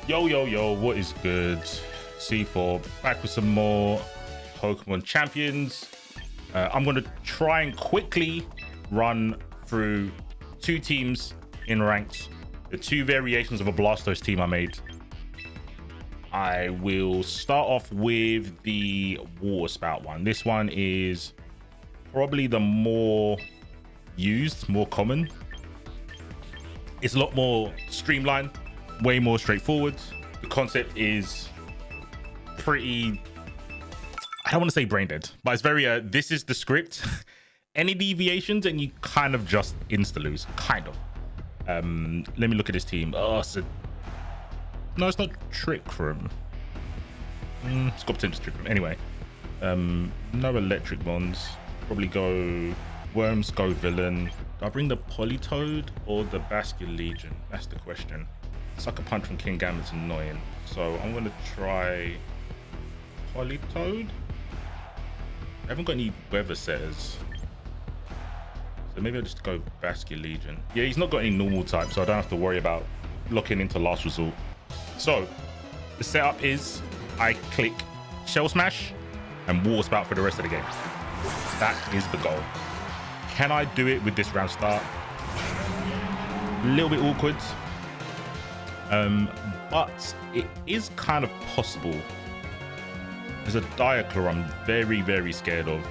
Yo, what is good? C4 back with some more Pokemon Champions. I'm going to try and quickly run through two teams in ranks, the two variations of a Blastoise team I made. I will start off with the Water Spout one. This one is probably the more used, more common. It's a lot more streamlined, way more straightforward. The concept is pretty, I don't want to say brain dead, but it's very this is the script. Any deviations and you kind of just insta lose, kind of. Let me look at this team. Oh, no, it's not Trick Room. It's got potential Trick Room. Anyway, no electric bonds. Probably go Worms, go Villain. Do I bring the Politoed or the Bastion Legion? That's the question. Sucker Punch from King Gambit's annoying, so I'm gonna try Politoed. I haven't got any weather setters, so maybe I'll just go Bastion Legion. Yeah, he's not got any normal type, so I don't have to worry about locking into last resort. So the setup is I click Shell Smash and Water Spout for the rest of the game. That is the goal. Can I do it with this round start? A little bit awkward, but it is kind of possible. There's a Diaclor I'm very scared of.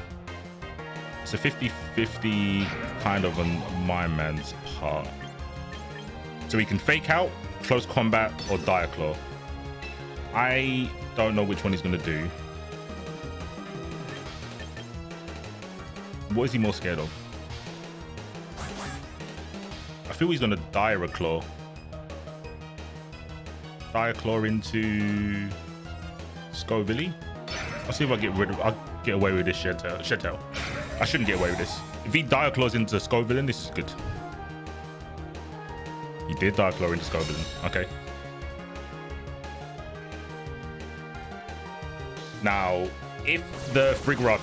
It's a 50-50 kind of on my man's part. So he can fake out, close combat, or Diaclor. I don't know which one he's going to do. What is he more scared of? I feel he's going to Diaclor. Diaclor into Scoville. I'll see if I'll get away with this Shed-Tail. I shouldn't get away with this. If he Diaclors into Scoville, this is good. He did Diaclor into Scoville. Okay. Now, if the Frigoroth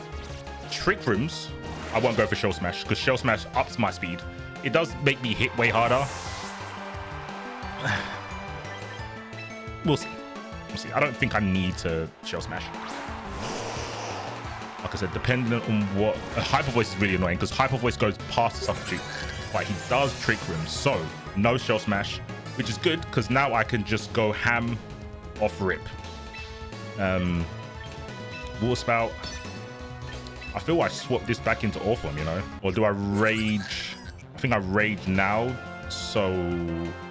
Trick Rooms, I won't go for Shell Smash because Shell Smash ups my speed. It does make me hit way harder. We'll see. I don't think I need to Shell Smash. Like I said, depending on what... Hyper Voice is really annoying because Hyper Voice goes past the substitute. But he does Trick Rooms, so no Shell Smash, which is good because now I can just go ham off rip. Water Spout. I feel I swap this back into Orphan, you know? Or do I Rage? I think I Rage now so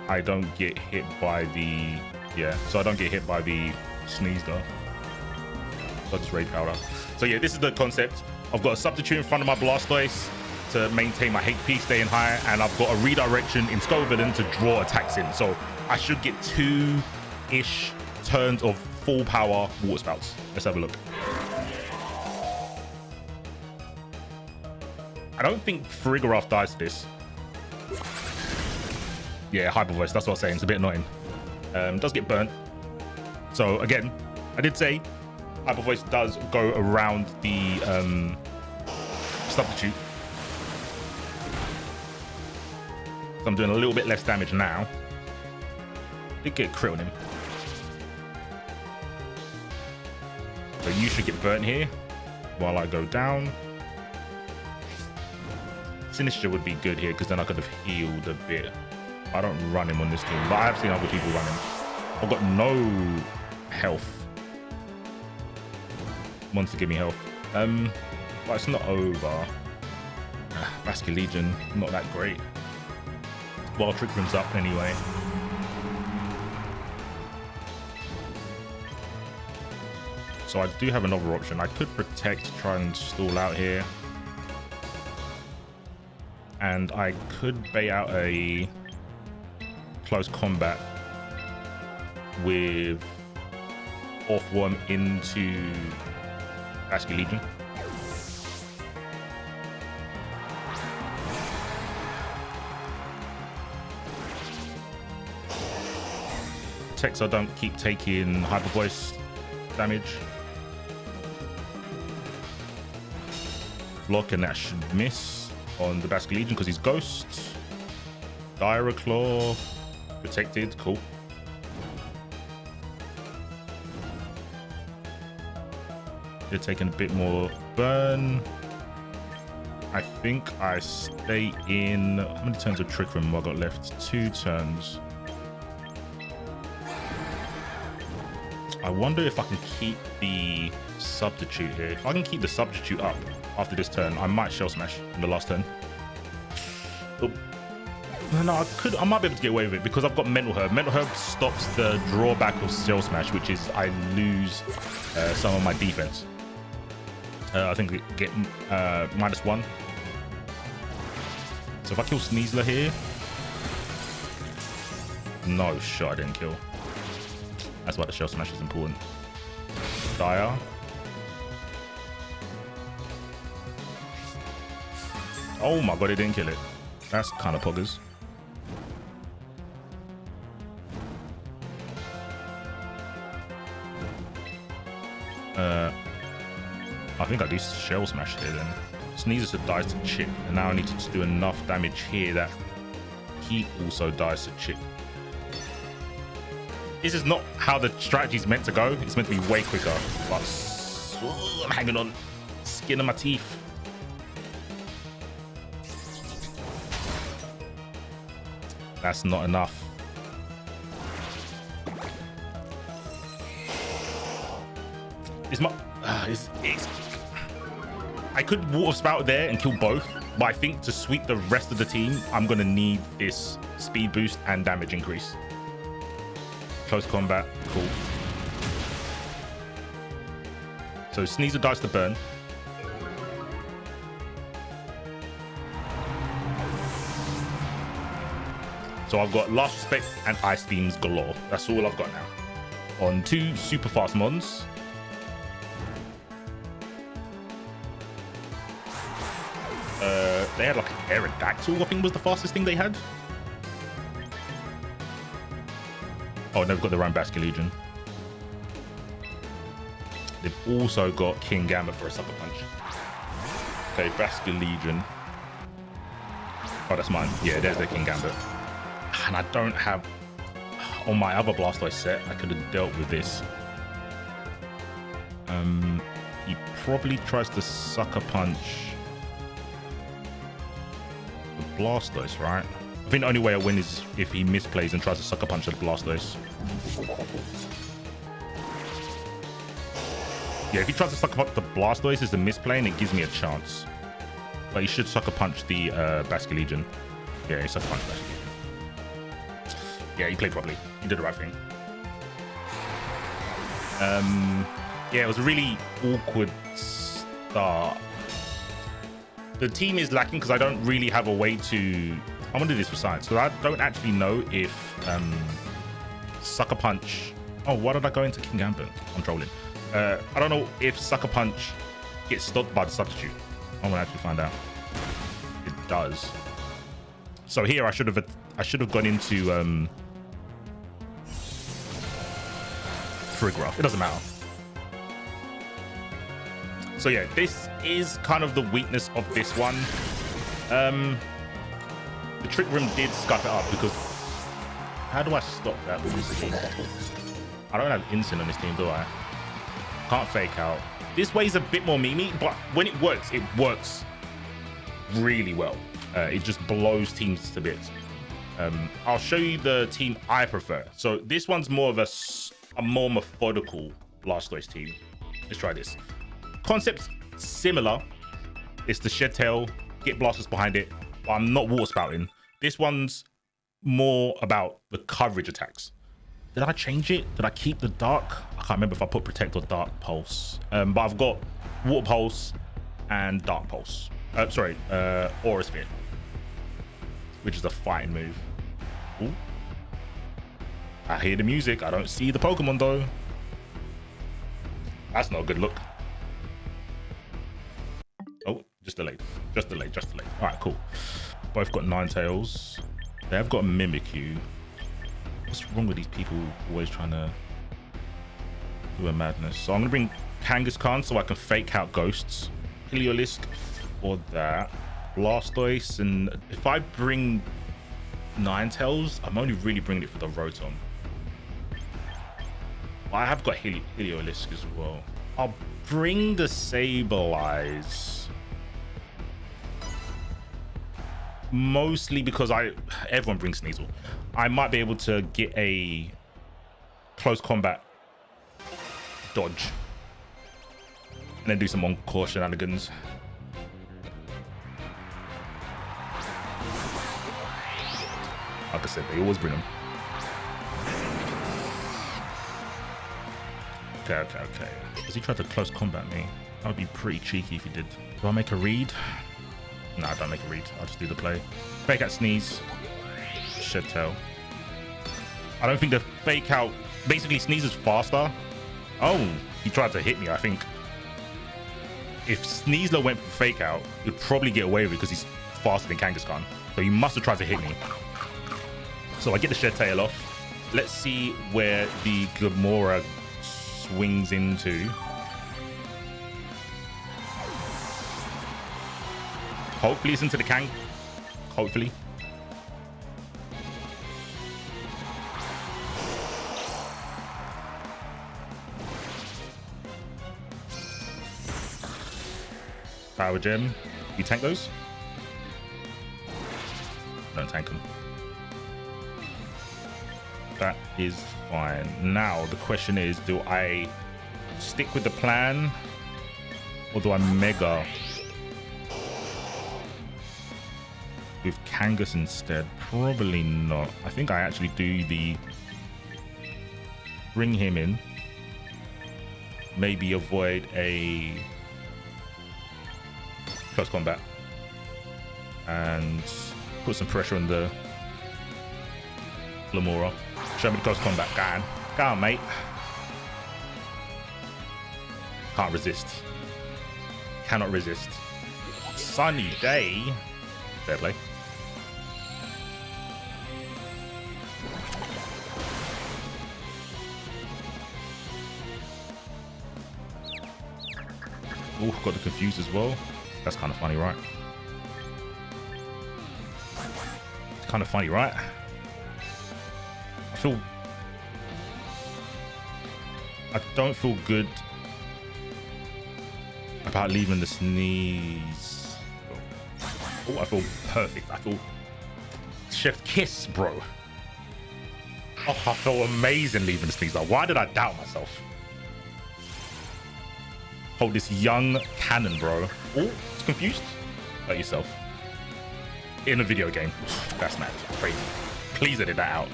I don't get hit by the... Yeah, so I don't get hit by the Sneeze though. So I'll just Rage Powder. So yeah, this is the concept. I've got a substitute in front of my Blastoise to maintain my HP staying high, and I've got a redirection in Scoville to draw attacks in. So I should get 2-ish turns of full power Water Spouts. Let's have a look. I don't think Frigoroth dies to this. Yeah, Hyper Voice, that's what I was saying. It's a bit annoying. Does get burnt. So again, I did say Hyper Voice does go around the substitute. So I'm doing a little bit less damage now. Did get crit on him. So you should get burnt here while I go down. Sinister would be good here because then I could have healed a bit. I don't run him on this team, but I have seen other people run him. I've got no health. Wants to give me health. But it's not over. Bastion Legion, not that great. Well, Trick Room's up anyway. So I do have another option. I could Protect, try and stall out here. And I could bait out a close combat with Orthworm into Bastion Legion. Protect so I don't keep taking Hyper Voice damage. Block, and that should miss on the Bastion Legion because he's Ghost. Diaclor protected, cool. They're taking a bit more burn. I think I stay in. How many turns of Trick Room have I got left? 2 turns. I wonder if I can keep the substitute here. If I can keep the substitute up after this turn, I might Shell Smash in the last turn. Oh. No, I might be able to get away with it because I've got Mental Herb. Mental Herb stops the drawback of Shell Smash, which is I lose some of my defense. I think we get -1. So if I kill Sneasler here, no shot, I didn't kill. That's why the Shell Smash is important. Dire. Oh my god, it didn't kill it. That's kind of poggers. I think I do Shell Smash here then. Sneezes to dies to chip, and now I need to just do enough damage here that he also dies to chip. This is not how the strategy is meant to go. It's meant to be way quicker. But I'm hanging on, skin of my teeth. That's not enough. It's my. It's. I could Water Spout there and kill both, but I think to sweep the rest of the team, I'm gonna need this speed boost and damage increase. Close combat, cool. So Sneasel dies to burn. So I've got Last Respect and Ice Beams galore. That's all I've got now. On 2 super fast mons. They had like an Aerodactyl, I think was the fastest thing they had. Oh, and they've got the Baskin Legion. They've also got King Gambit for a Sucker Punch. Okay, Baskin Legion. Oh, that's mine. Yeah, there's their King Gambit. And I don't have... On my other Blastoise set, I could have dealt with this. He probably tries to Sucker Punch the Blastoise, right? I think the only way I win is if he misplays and tries to Sucker Punch the Blastoise. Yeah, if he tries to Sucker Punch the Blastoise as the misplay, and it gives me a chance. But he should Sucker Punch the Baskin Legion. Yeah, he Sucker Punch Baskin Legion. Yeah, he played properly. He did the right thing. Yeah, it was a really awkward start. The team is lacking because I don't really have a way to... I'm gonna do this for science, because I don't actually know if Sucker Punch... Oh, why did I go into King Gambit? I'm trolling. I don't know if Sucker Punch gets stopped by the substitute. I'm gonna actually find out. It does. So here I should have gone into Frigruff. It doesn't matter. So yeah, this is kind of the weakness of this one. The Trick Room did scuff it up because... How do I stop that with this team? I don't have Instant on this team, do I? Can't fake out. This way is a bit more memey, but when it works really well. It just blows teams to bits. I'll show you the team I prefer. So this one's more of a more methodical Blastoise team. Let's try this. Concept's similar. It's the Shed Tail, get Blastoise behind it, but I'm not Water Spouting. This one's more about the coverage attacks. Did I change it? Did I keep the Dark? I can't remember if I put Protect or Dark Pulse. But I've got Water Pulse and Dark Pulse. Aura Sphere, which is a fighting move. Ooh. I hear the music. I don't see the Pokemon though. That's not a good look. Oh, just delayed. Just delayed. All right, cool. Both got Ninetales. They have got a Mimikyu. What's wrong with these people always trying to do a madness? So I'm gonna bring Kangaskhan so I can fake out ghosts. Heliolisk for that. Blastoise, and if I bring Ninetales, I'm only really bringing it for the Rotom. I have got Heliolisk as well. I'll bring the Sableye. Mostly because everyone brings Sneasel. I might be able to get a close combat dodge and then do some on-course shenanigans. Like I said, they always bring them. Okay. Has he tried to close combat me? That would be pretty cheeky if he did. Do I make a read? No, I don't make a read. I'll just do the play. Fake out Sneeze. Shed Tail. I don't think the fake out... Basically, Sneeze is faster. Oh, he tried to hit me, I think. If Sneasler went for fake out, he'd probably get away with it because he's faster than Kangaskhan. So he must have tried to hit me. So I get the Shed Tail off. Let's see where the Gamora swings into. Hopefully it's into the Kang. Hopefully. Power Gem. You tank those? Don't tank them. That is fine. Now the question is, do I stick with the plan or do I mega with Kangas instead? Probably not. I think I actually do the bring him in, maybe avoid a close combat and put some pressure on the Lamora. Show me the close combat. Go on, mate. Can't resist. Cannot resist. Sunny day. Fair play. Oh, got the confused as well. That's kind of funny, right? It's kind of funny, right? I don't feel good about leaving the Sneeze. Oh, I feel perfect. I feel chef kiss, bro. Oh, I feel amazing leaving the Sneeze. Like, why did I doubt myself? Hold this young cannon, bro. Oh, it's confused about yourself in a video game. That's mad. Crazy. Please edit that out.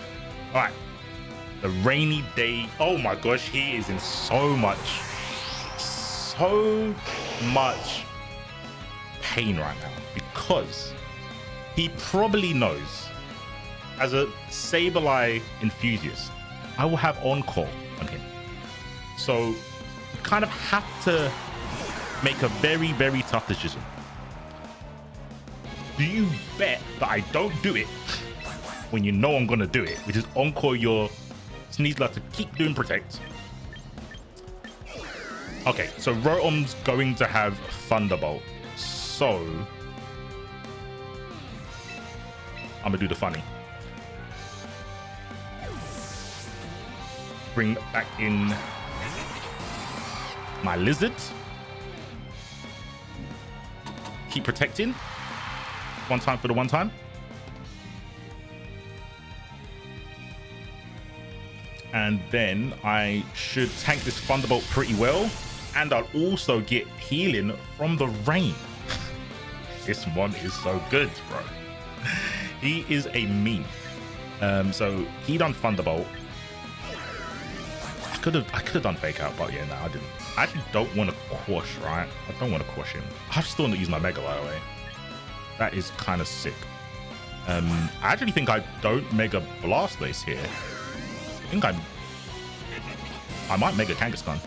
All right. The rainy day. Oh my gosh, he is in so much pain right now because he probably knows, as a Sableye enthusiast, I will have Encore on him. So you kind of have to make a very, very tough decision. Do you bet that I don't do it when you know I'm gonna do it, which is Encore your Sneasler to keep doing Protect? Okay, so Rotom's going to have Thunderbolt. So I'm gonna do the funny. Bring back in my Lizard. Keep protecting. One time for the one time. And then I should tank this Thunderbolt pretty well. And I'll also get healing from the rain. This one is so good, bro. He is a meme. So he done Thunderbolt. I could have done Fake Out, but yeah, no, I didn't. I actually don't want to quash, right? I don't want to quash him. I've still not used my Mega, by the way. That is kind of sick. I actually think I don't Mega Blastoise here. I think I might Mega Kangaskhan.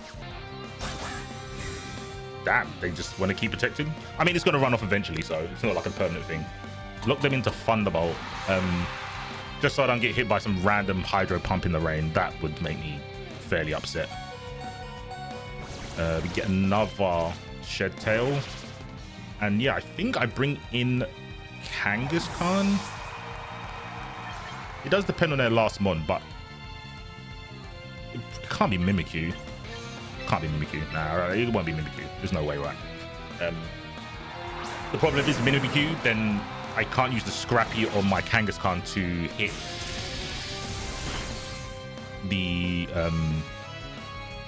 Damn, they just want to keep protecting. I mean, it's going to run off eventually, so it's not like a permanent thing. Lock them into Thunderbolt. Just so I don't get hit by some random Hydro Pump in the rain. That would make me fairly upset. We get another Shed Tail. And yeah, I think I bring in Kangaskhan. It does depend on their last mon, but it can't be Mimikyu. Can't be Mimikyu. Nah, it won't be Mimikyu. There's no way, right? The problem if it's Mimikyu, then I can't use the Scrappy on my Kangaskhan to hit the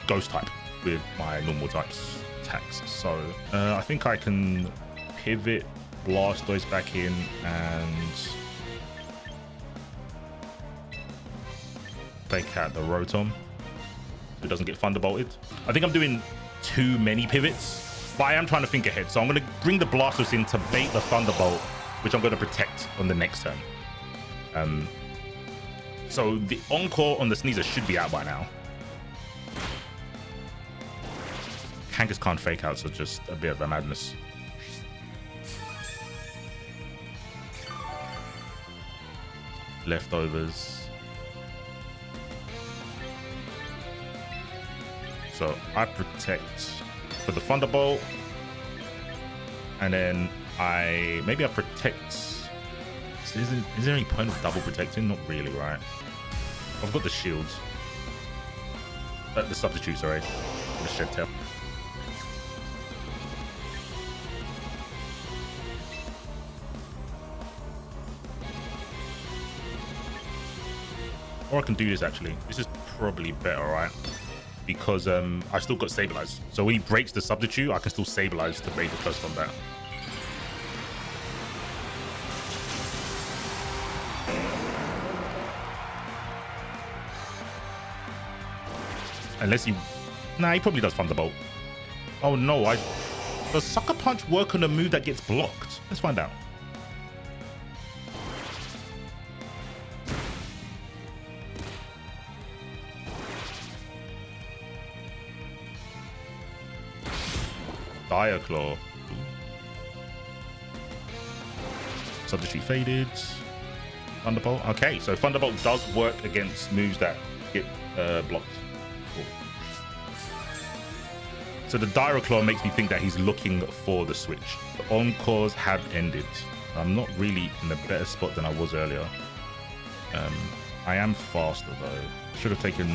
Ghost type with my normal types attacks. So I think I can pivot Blastoise back in and fake out the Rotom so it doesn't get Thunderbolted. I think I'm doing too many pivots, but I am trying to think ahead. So I'm going to bring the Blastoise in to bait the Thunderbolt, which I'm going to protect on the next turn. So the Encore on the Sneasel should be out by now. Kangaskhan fake outs are just a bit of a madness. Leftovers. So I protect for the Thunderbolt, and then maybe I protect. Is there any point of double protecting? Not really, right? I've got the shields. The substitute, sorry. The Shed Tail. Or I can do this actually. This is probably better, right? Because I still got Stabilize. So when he breaks the substitute, I can still Stabilize to bait the close combat. Unless he... Nah, he probably does Thunderbolt. Oh no, does Sucker Punch work on a move that gets blocked? Let's find out. Dire Claw. Substitute faded. Thunderbolt. Okay, so Thunderbolt does work against moves that get blocked. Cool. So the Dire Claw makes me think that he's looking for the switch. The Encores have ended. I'm not really in a better spot than I was earlier. I am faster though. Should have taken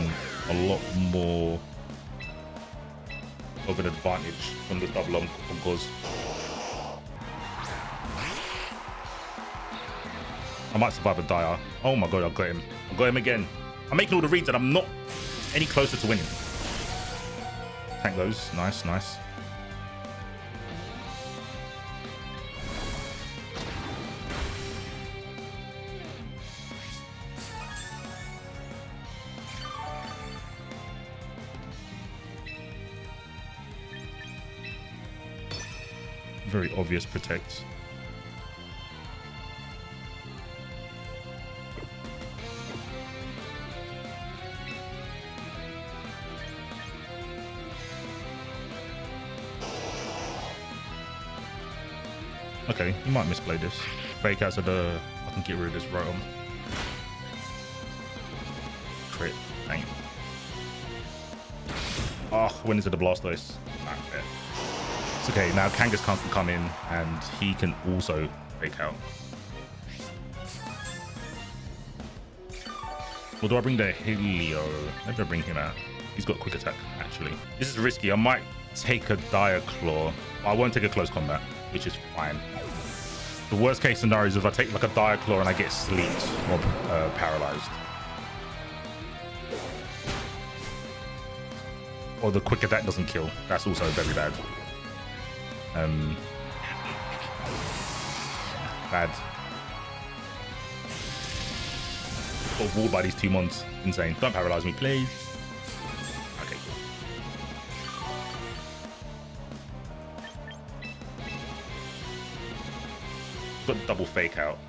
a lot more of an advantage from the double Encores. I might survive a Dire. Oh my god, I got him. I got him again. I'm making all the reads and I'm not any closer to winning. Tank those. Nice, nice. Very obvious protect. Okay, you might misplay this. Fake outs of the... I can get rid of this Rotom. Crit. Dang it. Oh, went into the Blastoise. Not fair. It's okay, now Kangaskhan can come in and he can also fake out. Or do I bring the Helio? Maybe I bring him out. He's got quick attack, actually. This is risky. I might take a Dire Claw. I won't take a close combat, which is fine. The worst case scenario is if I take like a Dire Claw and I get sleeped or paralyzed. Or the quick attack doesn't kill. That's also very bad. Bad. Got walled by these two mons. Insane. Don't paralyze me, please. Okay, cool. Got double fake out.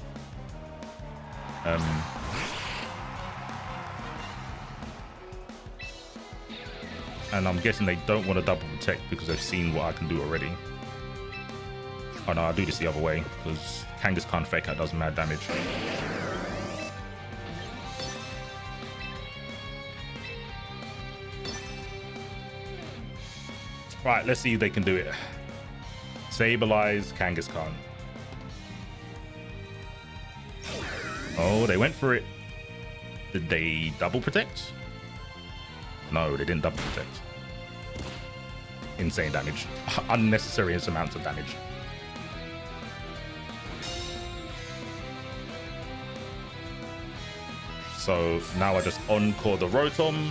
And I'm guessing they don't want to double protect because they've seen what I can do already. Oh no, I'll do this the other way because Kangaskhan fake out does mad damage. Right, let's see if they can do it. Stabilize Kangaskhan. Oh, they went for it. Did they double protect? No, they didn't double protect. insane damage. Unnecessary amounts of damage. So now I just encore the Rotom,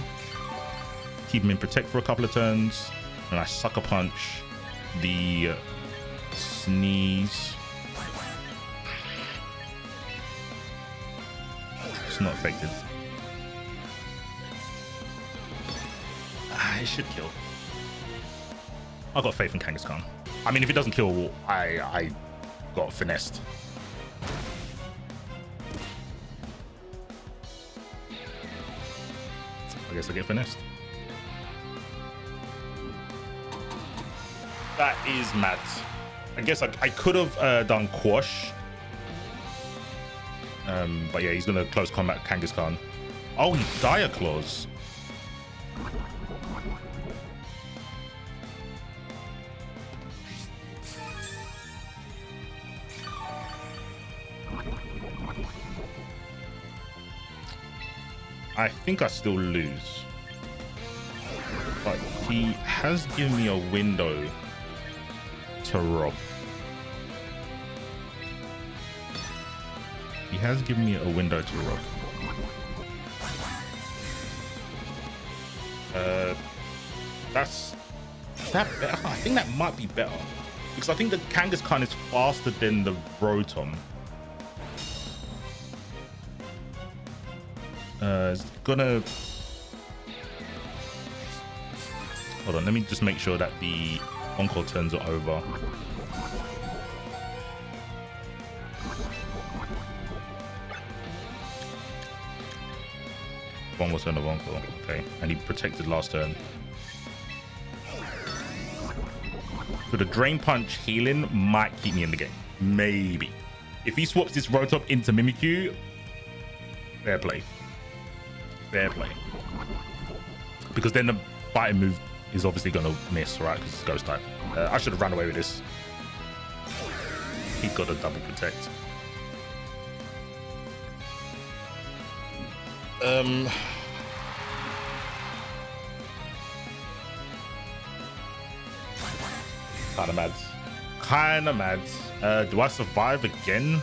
keep him in protect for a couple of turns, and I sucker punch the Sneeze. It's not affected. It should kill. I got faith in Kangaskhan. I mean, if it doesn't kill, I got finessed. I guess I get finessed. That is mad. I guess I could have done Quash. But yeah, he's gonna close combat Kangaskhan. Oh, he Dire Claws. I think I still lose, but he has given me a window to rob. He has given me a window to rob. Is that better? I think that might be better because I think the Kangaskhan is faster than the Rotom. It's gonna... Hold on, let me just make sure that the Encore turns are over. One more turn of Encore, okay. And he protected last turn. So the Drain Punch healing might keep me in the game. Maybe. If he swaps this Rotom into Mimikyu, fair play. Fair play. Because then the fighting move is obviously going to miss, right? Because it's Ghost type. I should have run away with this. He got a double protect. Kinda mad. Kinda mad. Do I survive again?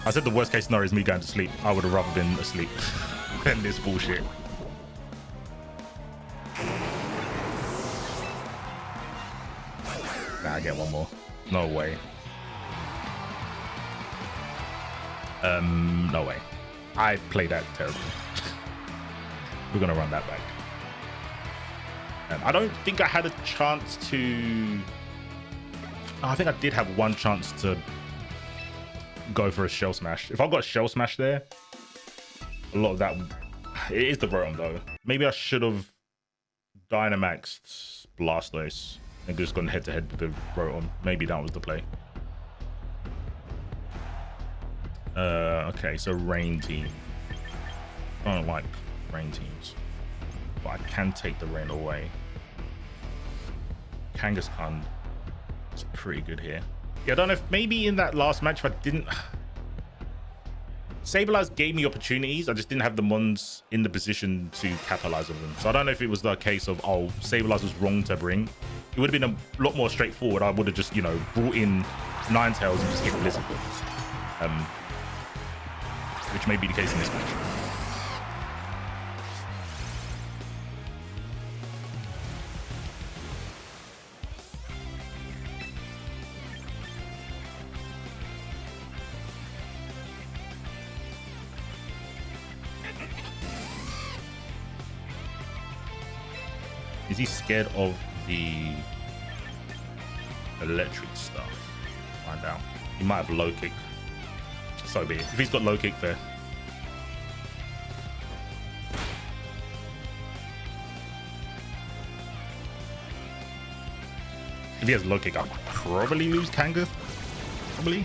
I said the worst case scenario is me going to sleep. I would have rather been asleep than this bullshit. Nah, I get one more. No way. No way. I played that terribly. We're gonna run that back. I don't think I had a chance to... I think I did have one chance to go for a Shell Smash. If I got a Shell Smash there, a lot of that... It is the Rotom though. Maybe I should have Dynamaxed Blastoise and just gone head to head with the Rotom. Maybe that was the play. Okay, so Rain Team. I don't like Rain Teams, but I can take the rain away. Kangaskhan is pretty good here. Yeah, I don't know if maybe in that last match if I didn't... Sableye gave me opportunities, I just didn't have the Mons in the position to capitalize on them. So I don't know if it was the case of, oh, Sableye was wrong to bring. It would have been a lot more straightforward. I would have just, you know, brought in Ninetales and just hit Blizzard. Which may be the case in this match. Is he scared of the electric stuff? Find out. He might have low kick. So be it. If he's got low kick there. If he has low kick, I'll probably lose Kanga. Probably.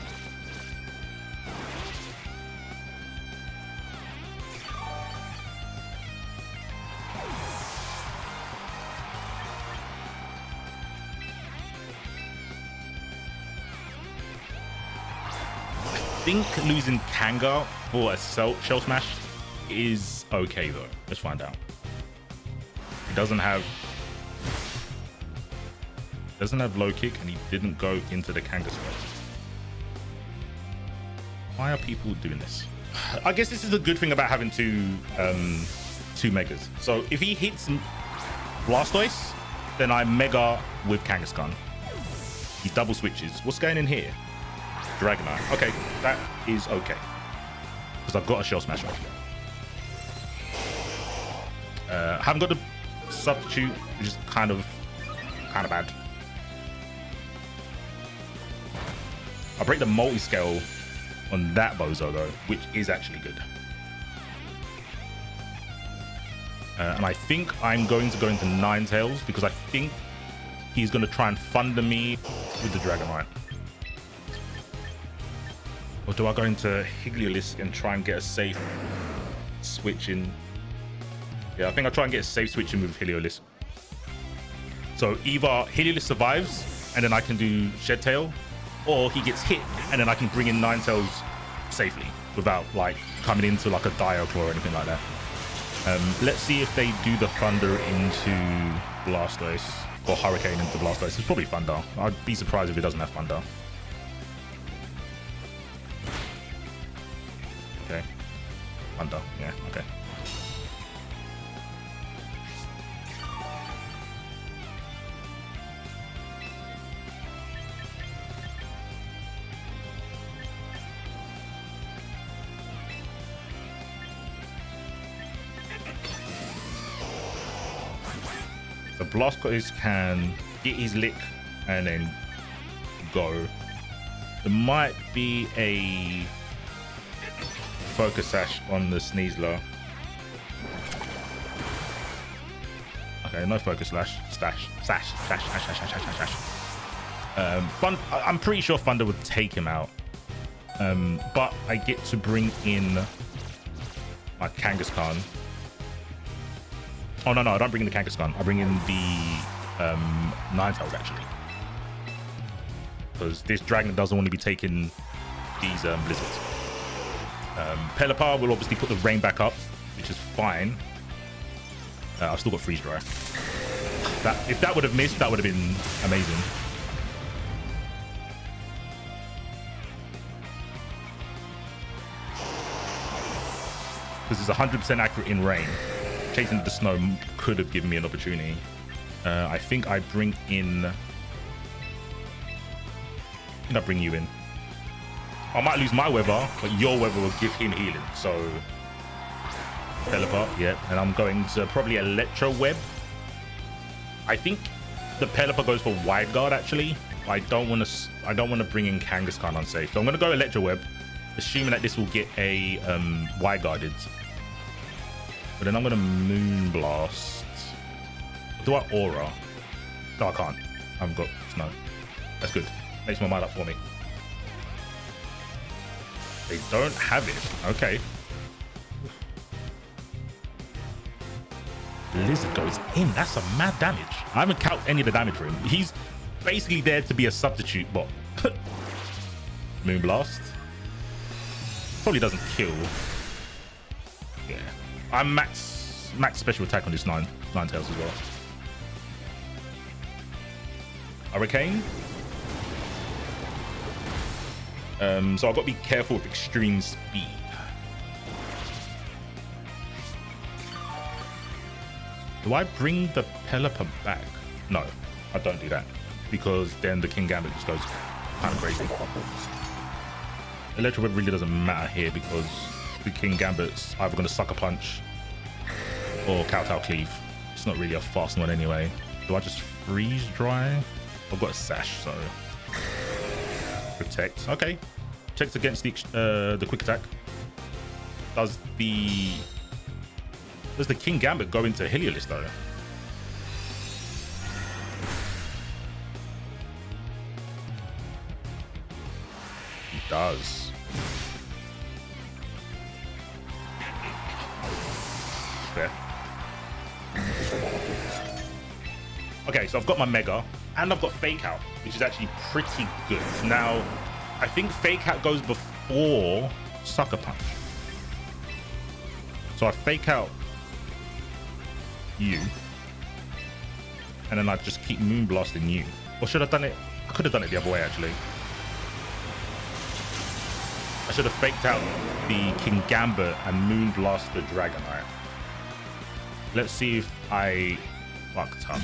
I think losing Kanga for a Shell Smash is okay though. Let's find out. doesn't have low kick, and he didn't go into the Kangaskhan. Why are people doing this? I guess this is a good thing about having two megas. So if he hits Blastoise, then I mega with Kangaskhan. He double switches. What's going in here? Dragonite. Okay, that is okay. Because I've got a Shell Smash off. Haven't got the substitute, which is kind of bad. I break the multi-scale on that bozo though, which is actually good. And I think I'm going to go into Ninetales because I think he's going to try and thunder me with the Dragonite. Or do I go into Heliolisk and try and get a safe switch in? Yeah, I think I'll try and get a safe switch in with Heliolisk. So either Heliolisk survives and then I can do Shed Tail, or he gets hit and then I can bring in Ninetales safely without like coming into like a Dialclaw or anything like that. Let's see if they do the Thunder into Blastoise or Hurricane into Blastoise. It's probably Thunder. I'd be surprised if it doesn't have Thunder. Okay. Thunder. Yeah, okay. The Blastoise can get his lick and then go. There might be a Focus Sash on the Sneasler. Okay, no Focus Sash. Sash. I'm pretty sure Thunder would take him out. But I get to bring in my Kangaskhan. Oh, no, I don't bring in the Kangaskhan. I bring in the Ninetales, actually. Because this Dragon doesn't want to be taking these Blizzards. Pelipper will obviously put the rain back up, which is fine. I've still got Freeze Dry. If that would have missed, that would have been amazing. Because it's 100% accurate in rain. Chasing the snow could have given me an opportunity. I think I bring in... I bring you in. I might lose my weather, but your weather will give him healing. So, Pelipper, yeah. And I'm going to probably Electro Web. I think the Pelipper goes for Wide Guard actually. I don't want to bring in Kangaskhan unsafe. So I'm going to go Electro Web, assuming that this will get a Wide Guarded. But then I'm going to Moonblast. Do I Aura? No, I can't. I haven't got Snow. That's good. Makes my mind up for me. They don't have it. Okay. Blizzard goes in. That's some mad damage. I haven't counted any of the damage for him. He's basically there to be a substitute bot. Moonblast. Probably doesn't kill. Yeah. I'm max special attack on this Ninetales as well. Hurricane. So I've got to be careful with extreme speed. Do I bring the Pelipper back? No, I don't do that. Because then the King Gambit just goes kind of crazy. Electro Web really doesn't matter here because the King Gambit's either going to Sucker Punch or Kowtow Cleave. It's not really a fast one anyway. Do I just Freeze Dry? I've got a Sash, so... Protect. Okay. Protects against the quick attack. Does the King Gambit go into Heliolisk though? He does. Fair. Okay, so I've got my Mega. And I've got Fake Out, which is actually pretty good. Now, I think Fake Out goes before Sucker Punch. So I Fake Out you. and then I just keep Moonblasting you. Or should I have done it? I could have done it the other way, actually. I should have faked out the King Gambit and Moonblast the Dragonite. Let's see if I fucked up.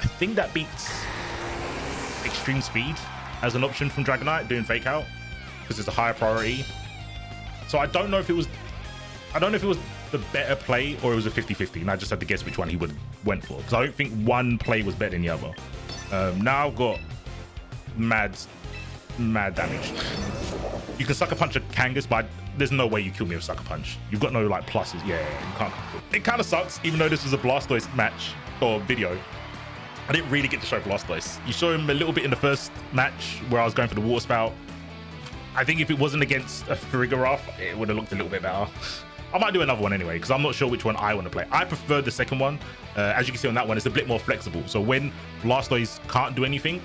I think that beats Extreme Speed as an option from Dragonite, doing fake out, because it's a higher priority. So I don't know if it was the better play or it was a 50-50, and I just had to guess which one he went for, because I don't think one play was better than the other. Now I've got mad damage. You can Sucker Punch a Kangas, but there's no way you kill me with Sucker Punch. You've got no like pluses. Yeah, you can't. It kind of sucks, even though this was a Blastoise match or video. I didn't really get to show Blastoise. You saw him a little bit in the first match where I was going for the Water Spout. I think if it wasn't against a Farigiraf, it would have looked a little bit better. I might do another one anyway, because I'm not sure which one I want to play. I prefer the second one. As you can see on that one, it's a bit more flexible. So when Blastoise can't do anything,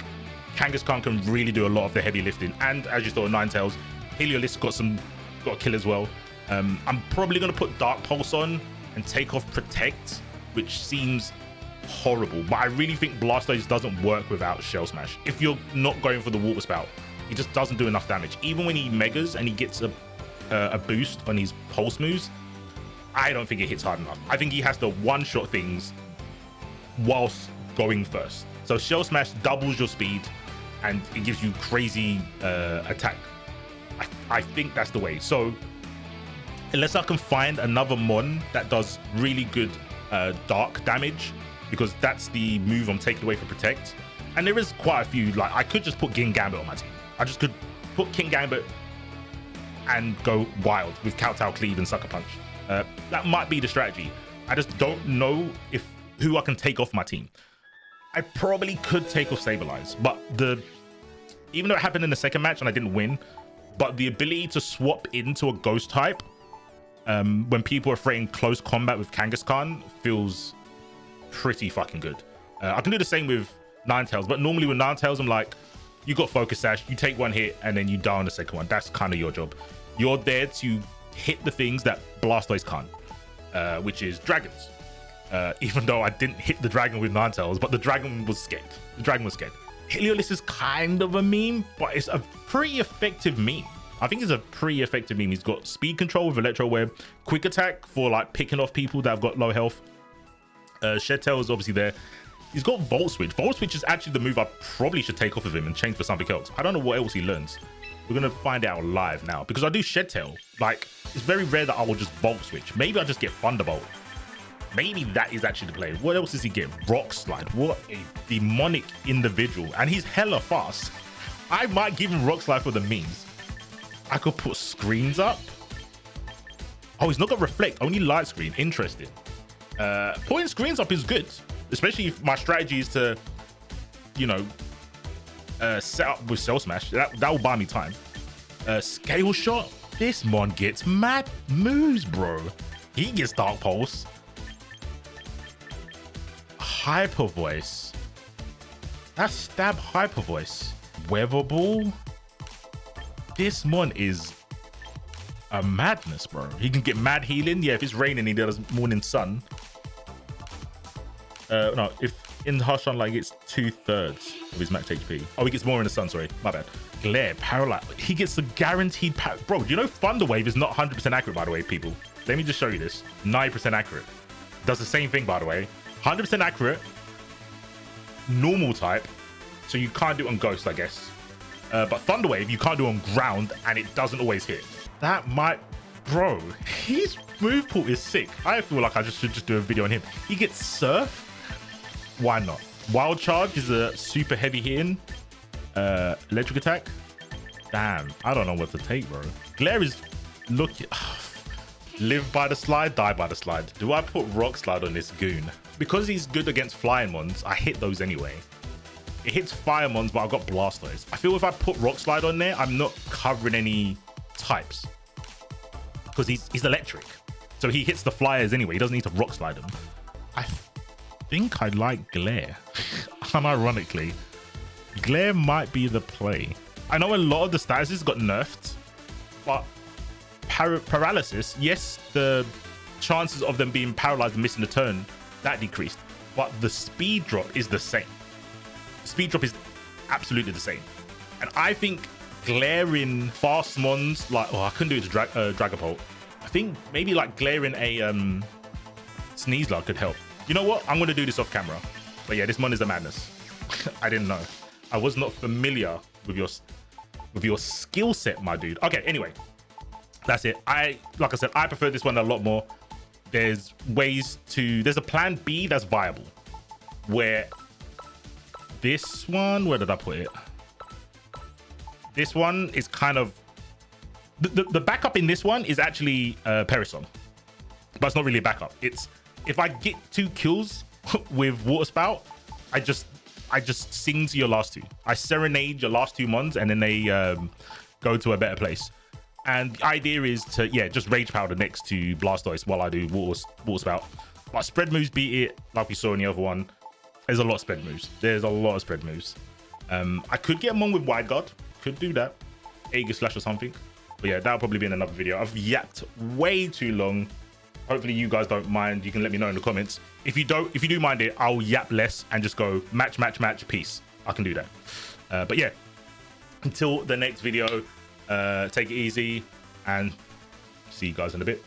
Kangaskhan can really do a lot of the heavy lifting. And as you saw, Ninetales, Heliolisk got a kill as well. I'm probably going to put Dark Pulse on and take off Protect, which seems horrible. But I really think Blastoise doesn't work without Shell Smash. If you're not going for the Water Spout, he just doesn't do enough damage. Even when he Megas and he gets a boost on his Pulse moves, I don't think it hits hard enough. I think he has to one-shot things whilst going first. So Shell Smash doubles your speed and it gives you crazy attack. I think that's the way. So unless I can find another Mon that does really good dark damage, because that's the move I'm taking away from Protect. And there is quite a few, like I could just put King Gambit on my team. I just could put King Gambit and go wild with Kowtow Cleave and Sucker Punch. That might be the strategy. I just don't know who I can take off my team. I probably could take off Stabilize, but even though it happened in the second match and I didn't win, but the ability to swap into a Ghost type when people are threatening close combat with Kangaskhan feels pretty fucking good. I can do the same with Ninetales, but normally with Ninetales, I'm like, you got Focus Sash, you take one hit and then you down the second one. That's kind of your job. You're there to hit the things that Blastoise can't, which is dragons. Even though I didn't hit the dragon with Ninetales, but the dragon was scared. Heliolisk is kind of a meme, but it's a pretty effective meme. I think it's a pretty effective meme. He's got speed control with Electro Web, quick attack for like picking off people that have got low health. Shed Tail is obviously there. He's got Volt Switch. Volt Switch is actually the move I probably should take off of him and change for something else. I don't know what else he learns. We're going to find out live now, because I do Shed Tail. Like, it's very rare that I will just Volt Switch. Maybe I just get Thunderbolt. Maybe that is actually the play. What else does he get? Rock Slide. What a demonic individual. And he's hella fast. I might give him Rock Slide for the memes. I could put screens up. Oh, he's not got Reflect. Only Light Screen. Interesting. Putting screens up is good. Especially if my strategy is to, you know, set up with Cell Smash. That will buy me time. Scale Shot. This mon gets mad moves, bro. He gets Dark Pulse. Hyper Voice. That's Stab Hyper Voice. Weather Ball. This mon is a madness, bro. He can get mad healing. Yeah, if it's raining, he does Morning Sun. No, if in Harsh Sunlight, he gets 2/3 of his max HP. Oh, he gets more in the sun, sorry. My bad. Glare, Paralyze. He gets a guaranteed power. Bro, do you know Thunder Wave is not 100% accurate, by the way, people? Let me just show you this. 90% accurate. Does the same thing, by the way. 100% accurate. Normal type. So you can't do it on Ghost, I guess. But Thunder Wave, you can't do it on ground, and it doesn't always hit. That might... Bro, his move pool is sick. I feel like I should just do a video on him. He gets Surf. Why not? Wild Charge is a super heavy hitting. Electric Attack. Damn, I don't know what to take, bro. Glare is... Look... Live by the slide, die by the slide. Do I put Rock Slide on this goon? Because he's good against flying mons, I hit those anyway. It hits fire mons, but I've got Blastoise. I feel if I put Rock Slide on there, I'm not covering any types. Because he's electric. So he hits the flyers anyway. He doesn't need to Rock Slide them. I think I like Glare. Unironically, Glare might be the play. I know a lot of the statuses got nerfed, but paralysis, yes, the chances of them being paralyzed and missing a turn, that decreased. But the speed drop is the same. The speed drop is absolutely the same. And I think glaring fast mons, like, oh, I couldn't do it to Dragapult. I think maybe like glaring a Sneasler could help. You know what? I'm going to do this off camera. But yeah, this mon is a madness. I didn't know. I was not familiar with your skill set, my dude. Okay, anyway, that's it. Like I said, I prefer this one a lot more. There's a plan B that's viable, where this one, where did I put it? This one is kind of the backup in this one is actually Parasol, but it's not really a backup. It's if I get 2 kills with Water Spout, I just sing to your last 2. I serenade your last 2 mons, and then they go to a better place. And the idea is to, yeah, just Rage Powder next to Blastoise while I do Water Spout. But spread moves beat it, like we saw in the other one. There's a lot of spread moves. There's a lot of spread moves. I could get one with Wide Guard. Could do that. Aegis Slash or something. But yeah, that'll probably be in another video. I've yapped way too long. Hopefully you guys don't mind. You can let me know in the comments. If you do mind it, I'll yap less and just go match, peace. I can do that. But yeah, until the next video, take it easy and see you guys in a bit.